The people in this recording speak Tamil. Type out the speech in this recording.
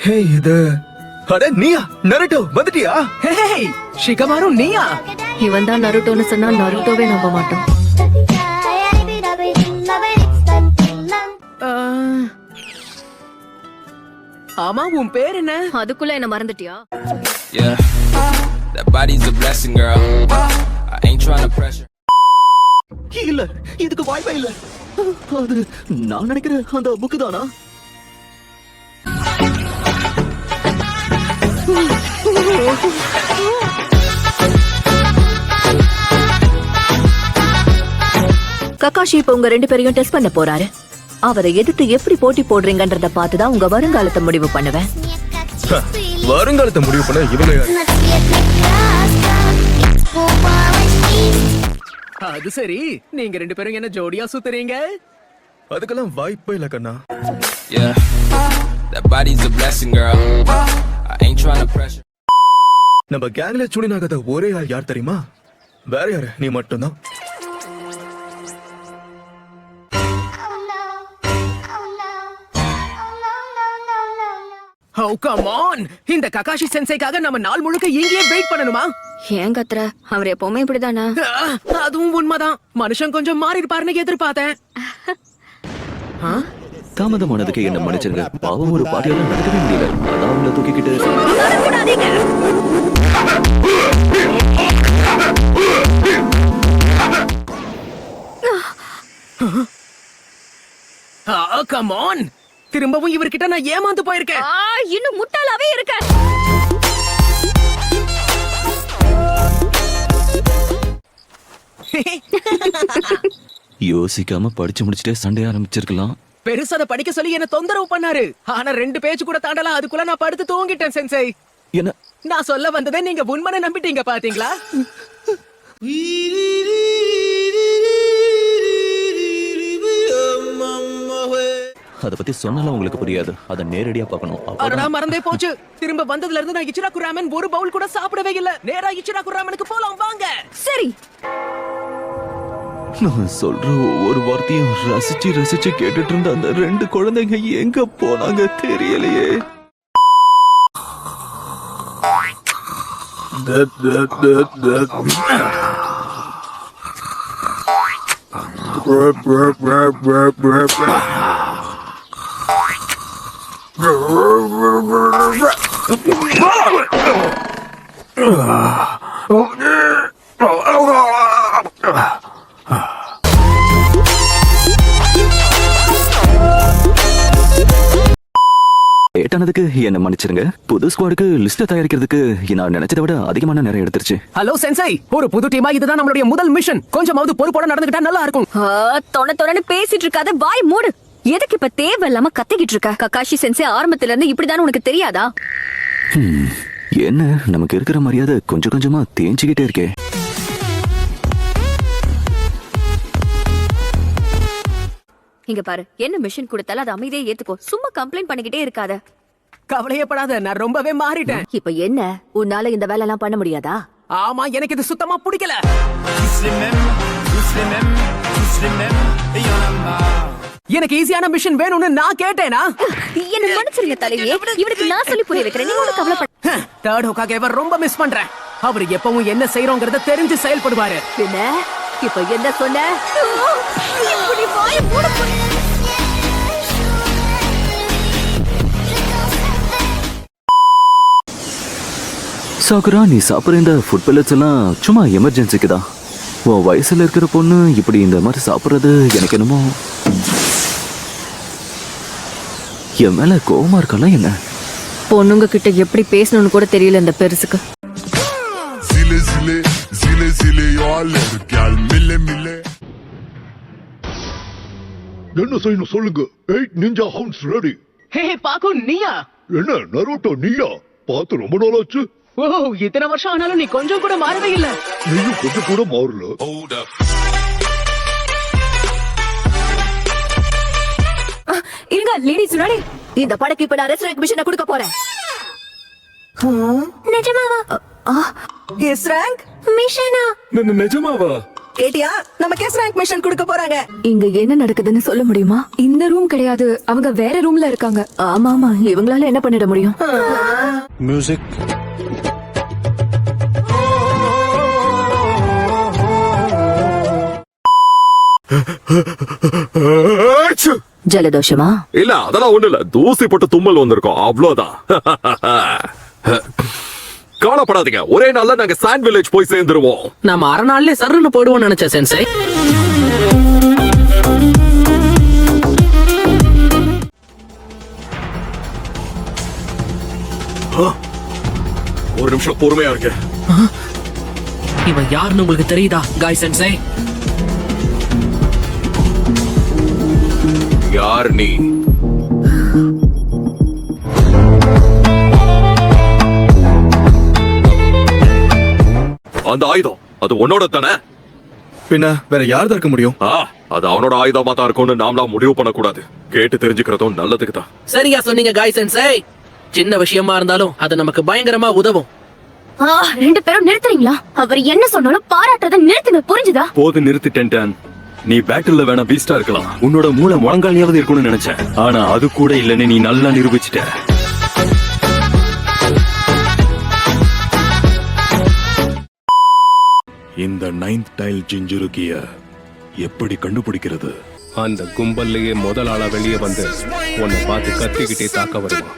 ஹே இது அட நீயா நருட்டோ வந்துட்டியா? ஹே ஷிகமாரு நீயா? இவன் தான் நருட்டோன்னு சொன்னா நருட்டோவே நம்ப மாட்டோம். ஆமா உன் பேர் என்ன? அதுக்குள்ள என்ன மறந்துட்டியா? Yeah, that body's a blessing, girl. I ain't trying to pressure. இல்ல இதுக்கு வாய்ப்பே இல்ல. அது நான் நினைக்கிற அந்த புக்கு தானா? ககாஷி இப்ப உங்க 2 பேரையும் டெஸ்ட் பண்ண போறாரு. அவரை எதிர்த்து எப்படி போட்டி போடுறீங்கன்றத பார்த்துதான் உங்க வருங்காலத்தை முடிவு பண்ணுவேன். வருங்காலத்தை முடிவு பண்ண இவங்க யாரு? அது சரி, நீங்க 2 பேரும் என்ன ஜோடியா சுத்துறீங்க? அதுக்கெல்லாம் வாய்ப்பே இல்ல கண்ணா. Yeah, that body's a blessing, girl. I ain't trying to pressure. நம்ம கேங்ல சுனினாகாத ஒரே ஆள் யார் தெரியுமா? வேற யாரு? நீ மட்டும்தான். Oh come on, இந்த ககாஷி சென்சைக்காக நம்ம நாள் முழுக்க இங்கேயே வெயிட் பண்ணணுமா? ஏன் கத்துற? அவர் எப்பவுமே இப்படிதானா? அதுவும் உண்மைதான். மனுஷன் கொஞ்சம் மாறி இருப்பாருன்னு எதிர்பார்த்தேன். தாமதமானதுக்கு என்ன மன்னிச்சிருங்க. பாவம் ஒரு பாட்டியால நடக்கவே முடியல. அதான் அவங்கள தூக்கிக்கிட்டு come on, திரும்பவும் இவர்கிட்ட நான் ஏமாந்து போயிருக்கேன். இன்னும் முட்டாளாவே இருக்க. யோசிக்காம படிச்சு முடிச்சுட்டே சண்டை ஆரம்பிச்சிருக்கலாம். பெருசா அதை படிக்க சொல்லி என்ன தொந்தரவு பண்ணாரு. ஆனா 2 பேஜ் கூட தாண்டல, அதுக்குள்ள நான் படுத்து தூங்கிட்டேன் சென்சை. என்ன நான் சொல்ல வந்ததை நீங்க உண்மையை நம்பிட்டீங்க பாத்தீங்களா? அத பத்தி சொன்னாலும் உங்களுக்கு புரியாது. அத நேரடியா பார்க்கணும். அடடா மறந்தே போச்சு. திரும்ப வந்ததுல இருந்து நான் இச்சிராகு ராமன் ஒரு பவுல் கூட சாப்பிடவே இல்ல. நேரா இச்சிராகு ராமனுக்கு போலாம் வாங்க. சரி, நான் சொல்ற ஒவ்வொரு வார்த்தையும் ரசிச்சு ரசிச்சு கேட்டுட்டு இருந்த அந்த 2 குழந்தைங்க எங்க போனாங்க தெரியலையே. லேட்டானதுக்கு என்ன மன்னிச்சிருங்க. புது ஸ்குவாடுக்கு லிஸ்ட் தயாரிக்கிறதுக்கு நான் நினைச்சதை விட அதிகமான நேரம் எடுத்துருச்சு. ஹலோ சென்சை, ஒரு புது டீமா இதுதான் நம்மளுடைய முதல் மிஷன். கொஞ்சமாவது பொறுப்போட நடந்துக்கிட்டா நல்லா இருக்கும். தொண பேசிட்டு இருக்காத, வாய் மூடு. எதுக்கு இப்ப தேவையில்லாம கத்திக்கிட்டு இருக்க? ககாஷி சென்சை ஆரம்பத்துல இருந்து இப்படிதான் உனக்கு தெரியாதா? என்ன நமக்கு இருக்கிற மரியாதை கொஞ்சம் கொஞ்சமா தேஞ்சுக்கிட்டே இருக்கே. இங்க பாரு, என்ன மிஷன் கொடுத்தாலும் அது அமைதியே ஏத்துக்கோ. சும்மா கம்ப்ளைண்ட் பண்ணிக்கிட்டே இருக்காத. கவலையப்படாத, நான் ரொம்பவே மாறிட்டேன். இப்ப என்ன, உன்னால இந்த வேலை எல்லாம் பண்ண முடியாதா? ஆமா, எனக்கு இது சுத்தமா பிடிக்கல. எனக்கு ஈஸியான மிஷன் வேணும்னு நான் கேட்டேனா? என்ன மன்னிச்சிருங்க தலைவியே, இவருக்கு நான் சொல்லி புரிய வைக்கிறேன். நீங்க ஒன்னும் கவலைப்பட. தேர்ட் ஹோக்காக ரொம்ப மிஸ் பண்றேன். அவர் எப்பவும் என்ன செய்யறோங்கிறத தெரிஞ்சு செயல்படுவாரு. என்ன இப்ப என்ன சொன்ன? இப்படி வாயை மூடு. சாகுரா, நீ சாப்பிட்ற இந்த ஃபுட் பெல்லட்ஸ் எல்லாம் சும்மா எமர்ஜென்சிக்கு தான். உன் வயசுல இருக்கிற பொண்ணு இப்படி இந்த மாதிரி சாப்பிட்றது எனக்கு என்னமோ என் மேல கோவமா இருக்கலாம். என்ன பொண்ணுங்க கிட்ட எப்படி பேசணும்னு கூட தெரியல இந்த பெருசுக்கு. என்ன செய்யணும் சொல்லுங்க. 8 நிஞ்சா ஹவுன்ஸ் ரெடி. ஹே பாக்கு, நீயா? என்ன நருட்டோ நீயா? பார்த்து ரொம்ப நாளாச்சு. ஓ, இத்தனை வருஷம் ஆனாலும் நீ கொஞ்சம் கூட மாறவே இல்ல. நீயும் கொஞ்சம் கூட மாறல. இருங்க லேடிஸ், ரெடி. இந்த படக்கு இப்ப நான் ரெஸ்டாரண்ட் மிஷனை கொடுக்க போறேன். நிஜமாவா? எஸ் ரேங்க் மிஷனா? நிஜமாவா? கேட்டியா நம்ம கேஸ் ரேங்க் மிஷன் கொடுக்க போறாங்க. இங்க என்ன நடக்குதுன்னு சொல்ல முடியுமா? இந்த ரூம் கிடையாது, அவங்க வேற ரூம்ல இருக்காங்க. ஆமா இவங்களால என்ன பண்ணிட முடியும்? ஜலதோஷமா? இல்ல அதெல்லாம் ஒண்ணு இல்ல, தூசி போட்டு தும்மல் வந்திருக்கோம் அவ்வளவுதான். கவலைப்படாதீங்க, ஒரே நாள்ல நாங்க சாண்ட் வில்லேஜ் போய் சேர்ந்துருவோம். நாம அரை நாள்லயே சர்ன்னு போடுவோம் நினைச்சேன் சென்சை. ஒரு நிமிஷம் பொறுமையா இருக்கு. இவன் யாருன்னு உங்களுக்கு தெரியுதா காய் சென்சை? யார் நீ? அந்த ஆயுதம் அது உன்னோட தானே? பின்ன வேற யார் இருக்க முடியும்? அது அவனோட ஆயுதமா தான் இருக்கும்னு நாமளா முடிவு பண்ணக்கூடாது. கேட்டு தெரிஞ்சுக்கிறதும் நல்லதுக்கு தான். சரியா சொன்னீங்க காய் சென்சை. சின்ன விஷயமா இருந்தாலும் அது நமக்கு பயங்கரமா உதவும். ரெண்டு பேரும் நிறுத்துறீங்களா? அவர் என்ன சொன்னாலும் பாராட்டுறத நிறுத்துங்க, புரிஞ்சுதா? போது நிறுத்திட்டேன். நீ பேட்டில்ல வேணா பீஸ்டா இருக்கலாம், உன்னோட மூளை முழங்காலியாவது இருக்கும்னு நினைச்சேன். ஆனா அது கூட இல்லன்னு நீ நல்லா நிரூபிச்சிட்ட. இந்த 9th டைல் ஜிஞ்சுருக்கிய எப்படி கண்டுபிடிக்கிறது? அந்த கும்பல்லையே முதல் ஆளா வெளியே வந்து உன்னை பார்த்து கத்திக்கிட்டே தாக்க வருவான்.